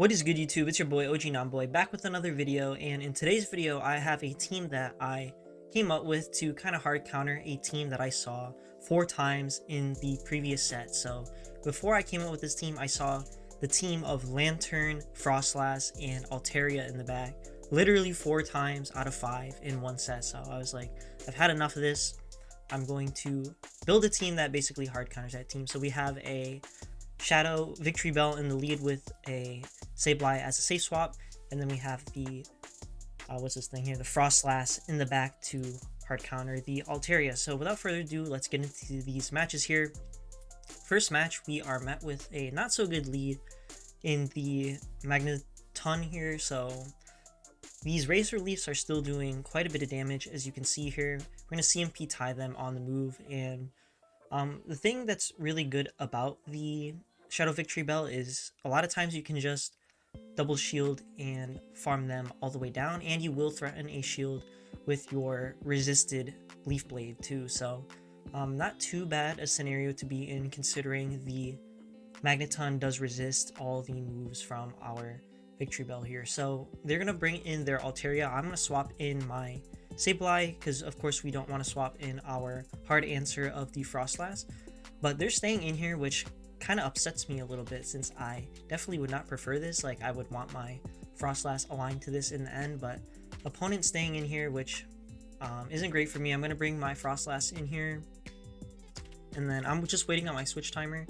What is good, YouTube? It's your boy OG Nonboy back with another video, and in today's video I have a team that I came up with to kind of hard counter a team that I saw 4 times in the previous set. So before I came up with this team, I saw the team of Lantern, Frostlass, and Altaria in the back literally 4 times out of 5 in one set. So I was like, I've had enough of this. I'm going to build a team that basically hard counters that team. So we have a Shadow VICTREEBEL in the lead with a Sableye as a safe swap, and then we have the what's this thing here, the Frostlass in the back to hard counter the Altaria. So without further ado, let's get into these matches here. First match, we are met with a not so good lead in the Magneton here. So these Razor Leafs are still doing quite a bit of damage, as you can see here. We're going to CMP tie them on the move, and the thing that's really good about the Shadow VICTREEBEL is a lot of times you can just double shield and farm them all the way down, and you will threaten a shield with your resisted Leaf Blade too. So not too bad a scenario to be in, considering the Magneton does resist all the moves from our VICTREEBEL here. So they're going to bring in their Altaria. I'm going to swap in my Sableye, because of course we don't want to swap in our hard answer of the Frostlass, but they're staying in here, which kind of upsets me a little bit, since I definitely would not prefer this. Like, I would want my Frostlass aligned to this in the end, but opponent staying in here, which isn't great for me. I'm going to bring my Frostlass in here, and then I'm just waiting on my switch timer,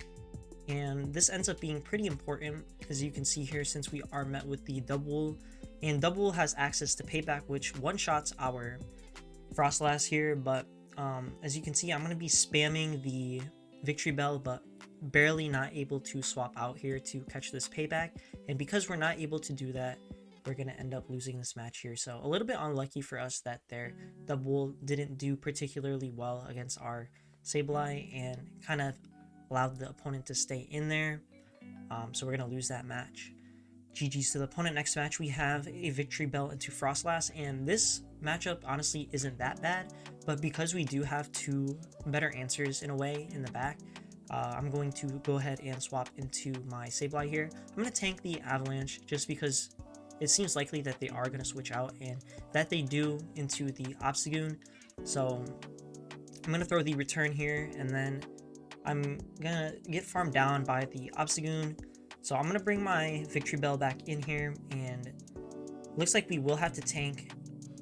and this ends up being pretty important, as you can see here, since we are met with the double, and double has access to payback, which one-shots our Frostlass here. But as you can see, I'm going to be spamming the VICTREEBEL, but barely not able to swap out here to catch this payback. And because we're not able to do that, we're going to end up losing this match here. So a little bit unlucky for us that their double didn't do particularly well against our Sableye, and kind of allowed the opponent to stay in there. So we're going to lose that match. GG's to the opponent. Next match, we have a VICTREEBEL into Frostlass, and this matchup honestly isn't that bad, but because we do have two better answers in a way in the back, I'm going to go ahead and swap into my Sableye here. I'm going to tank the Avalanche just because it seems likely that they are going to switch out, and that they do, into the Obstagoon. So I'm going to throw the return here, and then I'm going to get farmed down by the Obstagoon. So I'm going to bring my VICTREEBEL back in here, and looks like we will have to tank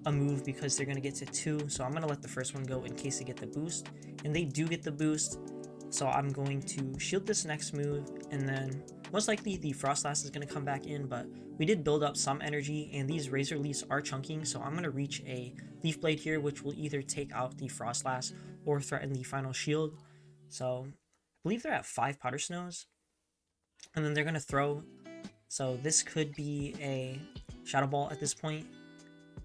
a move because they're going to get to 2. So I'm going to let the first one go in case they get the boost, and they do get the boost. So I'm going to shield this next move, and then most likely the Frostlass is going to come back in, but we did build up some energy, and these Razor Leafs are chunking. So I'm going to reach a Leaf Blade here, which will either take out the Frostlass or threaten the final shield. So I believe they're at 5 Powder Snows, and then they're going to throw. So this could be a Shadow Ball at this point,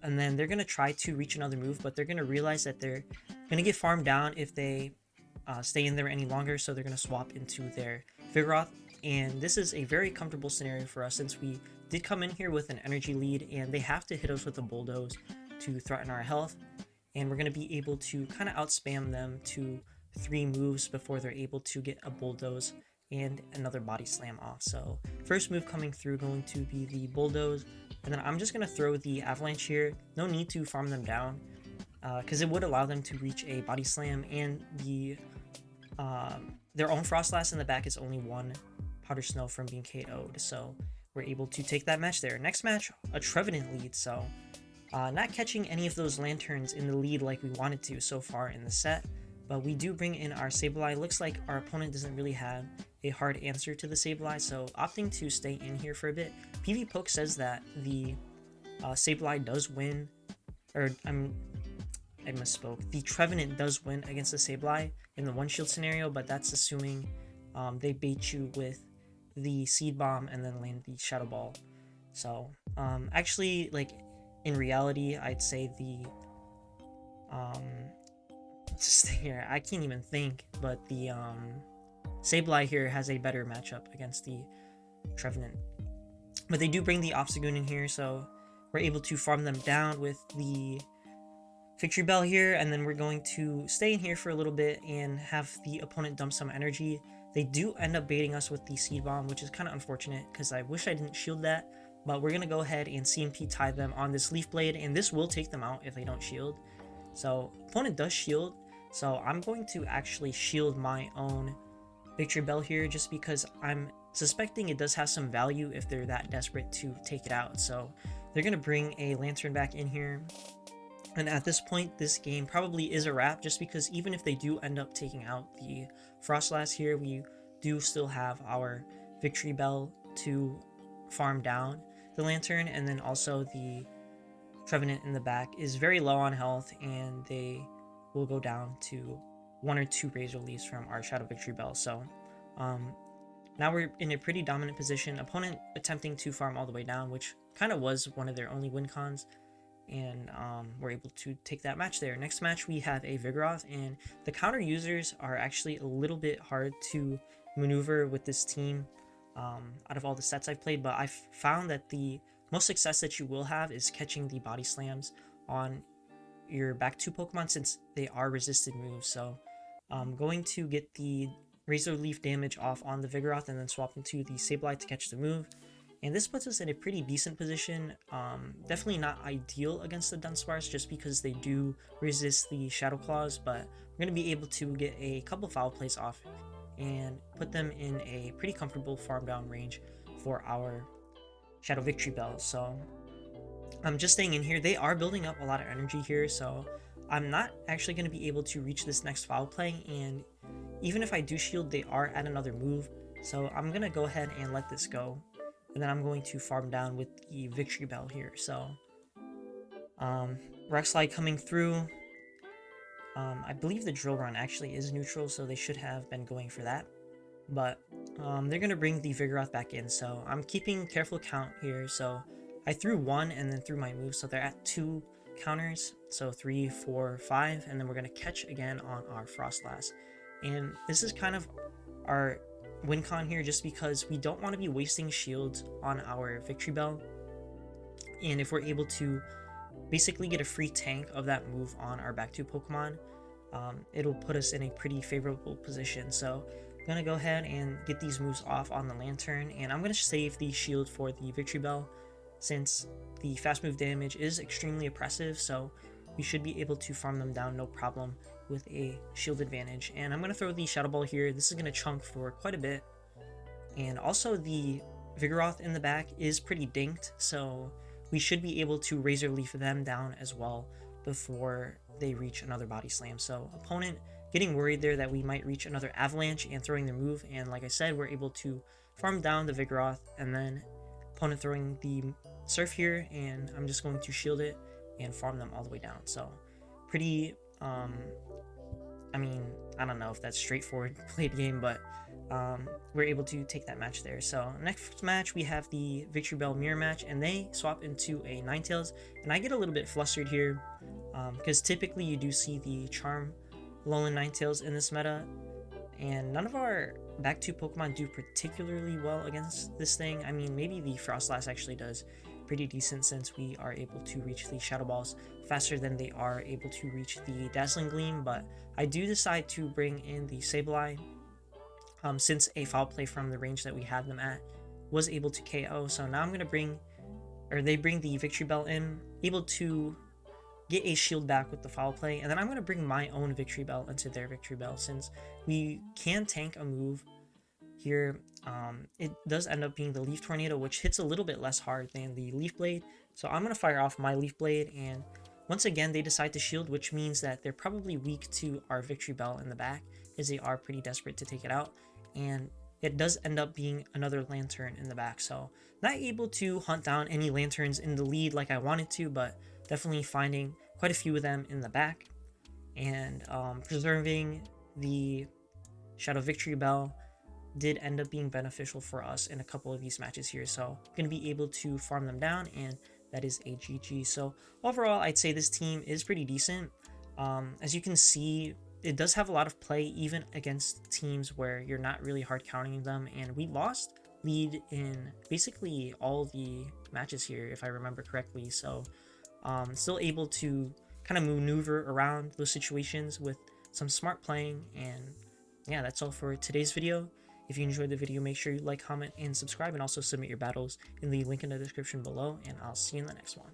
and then they're going to try to reach another move, but they're going to realize that they're going to get farmed down if they stay in there any longer. So they're going to swap into their Vigoroth, and this is a very comfortable scenario for us, since we did come in here with an energy lead, and they have to hit us with a Bulldoze to threaten our health, and we're going to be able to kind of outspam them to 3 moves before they're able to get a Bulldoze and another Body Slam off. So first move coming through going to be the Bulldoze, and then I'm just going to throw the Avalanche here. No need to farm them down, because it would allow them to reach a Body Slam, and the their own Frostlass in the back is only 1 Powder Snow from being KO'd. So we're able to take that match there. Next match, a Trevenant lead. So not catching any of those Lanterns in the lead like we wanted to so far in the set, but we do bring in our Sableye. Looks like our opponent doesn't really have a hard answer to the Sableye, so opting to stay in here for a bit. PV Poke says that the Sableye does win, or I misspoke. The Trevenant does win against the Sableye in the one shield scenario, but that's assuming they bait you with the Seed Bomb and then land the Shadow Ball. So actually, like, in reality, I'd say the what's this thing here? I can't even think, but the Sableye here has a better matchup against the Trevenant. But they do bring the Obstagoon in here, so we're able to farm them down with the VICTREEBEL here, and then we're going to stay in here for a little bit and have the opponent dump some energy. They do end up baiting us with the seed bomb, which is kind of unfortunate because I wish I didn't shield that. But we're going to go ahead and CMP tie them on this leaf blade, and this will take them out if they don't shield. So opponent does shield, so I'm going to actually shield my own VICTREEBEL here just because I'm suspecting it does have some value if they're that desperate to take it out. So they're going to bring a lantern back in here. And at this point, this game probably is a wrap just because even if they do end up taking out the Frostlass here, we do still have our VICTREEBEL to farm down the lantern, and then also the Trevenant in the back is very low on health, and they will go down to 1 or 2 Razor Leaves from our Shadow VICTREEBEL. So now we're in a pretty dominant position. Opponent attempting to farm all the way down, which kind of was one of their only win cons, and we're able to take that match there. Next match we have a Vigoroth, and the counter users are actually a little bit hard to maneuver with this team out of all the sets I've played, but I've found that the most success that you will have is catching the body slams on your back 2 Pokemon since they are resisted moves. So I'm going to get the Razor Leaf damage off on the Vigoroth and then swap into the Sableye to catch the move. And this puts us in a pretty decent position. Definitely not ideal against the Dunsparce just because they do resist the Shadow Claws, but we're going to be able to get a couple foul plays off and put them in a pretty comfortable farm down range for our Shadow VICTREEBEL. So I'm just staying in here. They are building up a lot of energy here, so I'm not actually going to be able to reach this next foul play, and even if I do shield, they are at another move, so I'm going to go ahead and let this go, and then I'm going to farm down with the VICTREEBEL here. So Rock Slide coming through. I believe the Drill Run actually is neutral, so they should have been going for that. But they're going to bring the Vigoroth back in, so I'm keeping careful count here. So I threw 1 and then threw my move, so they're at 2 counters. So 3, 4, 5, and then we're going to catch again on our Frostlass. And this is kind of our win con here just because we don't want to be wasting shields on our VICTREEBEL. And if we're able to basically get a free tank of that move on our back 2 Pokemon, it'll put us in a pretty favorable position. So I'm going to go ahead and get these moves off on the Lantern, and I'm going to save the shield for the VICTREEBEL since the fast move damage is extremely oppressive, so we should be able to farm them down no problem with a shield advantage. And I'm going to throw the Shadow Ball here. This is going to chunk for quite a bit, and also the Vigoroth in the back is pretty dinked, so we should be able to Razor Leaf them down as well before they reach another Body Slam. So opponent getting worried there that we might reach another Avalanche and throwing their move, and like I said, we're able to farm down the Vigoroth, and then opponent throwing the Surf here, and I'm just going to shield it and farm them all the way down. So pretty, I mean, I don't know if that's straightforward played game, but we're able to take that match there. So next match we have the VICTREEBEL mirror match, and they swap into a Ninetales, and I get a little bit flustered here because typically you do see the Charm Alolan Ninetales in this meta, and none of our back 2 Pokemon do particularly well against this thing. I mean, maybe the Frostlass actually does pretty decent since we are able to reach the Shadow Balls faster than they are able to reach the Dazzling Gleam, but I do decide to bring in the Sableye since a foul play from the range that we had them at was able to KO. So now I'm going to bring, or they bring the VICTREEBEL in, able to get a shield back with the foul play, and then I'm going to bring my own VICTREEBEL into their VICTREEBEL since we can tank a move here. It does end up being the Leaf Tornado, which hits a little bit less hard than the Leaf Blade, so I'm going to fire off my Leaf Blade, and once again they decide to shield, which means that they're probably weak to our VICTREEBEL in the back as they are pretty desperate to take it out, and it does end up being another Lantern in the back. So not able to hunt down any Lanterns in the lead like I wanted to, but definitely finding quite a few of them in the back and preserving the Shadow VICTREEBEL did end up being beneficial for us in a couple of these matches here. So I'm going to be able to farm them down, and that is a GG. So overall, I'd say this team is pretty decent. As you can see, it does have a lot of play even against teams where you're not really hard counting them, and we lost lead in basically all the matches here if I remember correctly. So still able to kind of maneuver around those situations with some smart playing. And yeah, that's all for today's video. If you enjoyed the video, make sure you like, comment, and subscribe, and also submit your battles in the link in the description below, and I'll see you in the next one.